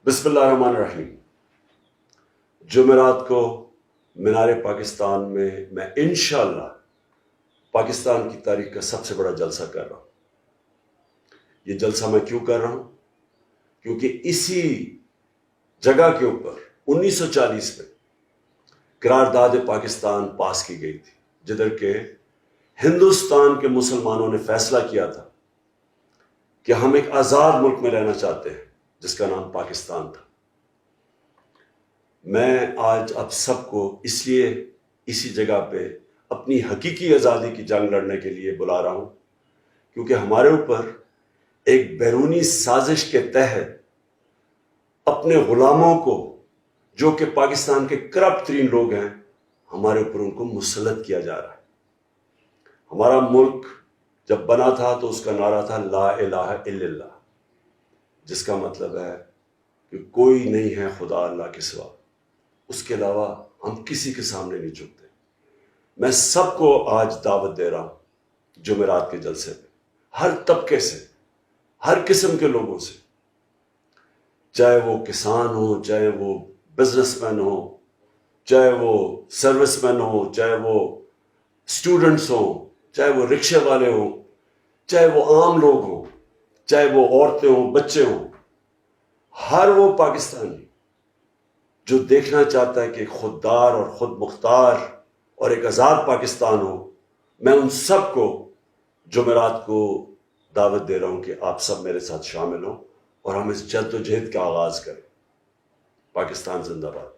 بسم اللہ الرحمن الرحیم۔ جمعرات کو مینار پاکستان میں میں انشاءاللہ پاکستان کی تاریخ کا سب سے بڑا جلسہ کر رہا ہوں۔ یہ جلسہ میں کیوں کر رہا ہوں؟ کیونکہ اسی جگہ کے اوپر 1940 میں قرارداد پاکستان پاس کی گئی تھی، جدھر کہ ہندوستان کے مسلمانوں نے فیصلہ کیا تھا کہ ہم ایک آزاد ملک میں رہنا چاہتے ہیں جس کا نام پاکستان تھا۔ میں آج آپ سب کو اس لیے اسی جگہ پہ اپنی حقیقی آزادی کی جنگ لڑنے کے لیے بلا رہا ہوں، کیونکہ ہمارے اوپر ایک بیرونی سازش کے تحت اپنے غلاموں کو، جو کہ پاکستان کے کرپٹ ترین لوگ ہیں، ہمارے اوپر ان کو مسلط کیا جا رہا ہے۔ ہمارا ملک جب بنا تھا تو اس کا نعرہ تھا لا الہ الا اللہ، جس کا مطلب ہے کہ کوئی نہیں ہے خدا اللہ کے سوا، اس کے علاوہ ہم کسی کے سامنے نہیں جھکتے۔ میں سب کو آج دعوت دے رہا ہوں جمعرات کے جلسے پہ، ہر طبقے سے، ہر قسم کے لوگوں سے، چاہے وہ کسان ہوں، چاہے وہ بزنس مین ہوں، چاہے وہ سروس مین ہوں، چاہے وہ اسٹوڈنٹس ہوں، چاہے وہ رکشے والے ہوں، چاہے وہ عام لوگ ہوں، چاہے وہ عورتیں ہوں، بچے ہوں، ہر وہ پاکستانی جو دیکھنا چاہتا ہے کہ ایک خوددار اور خود مختار اور ایک آزاد پاکستان ہو، میں ان سب کو جمعرات کو دعوت دے رہا ہوں کہ آپ سب میرے ساتھ شامل ہوں اور ہم اس جد و جہد کا آغاز کریں۔ پاکستان زندہ باد۔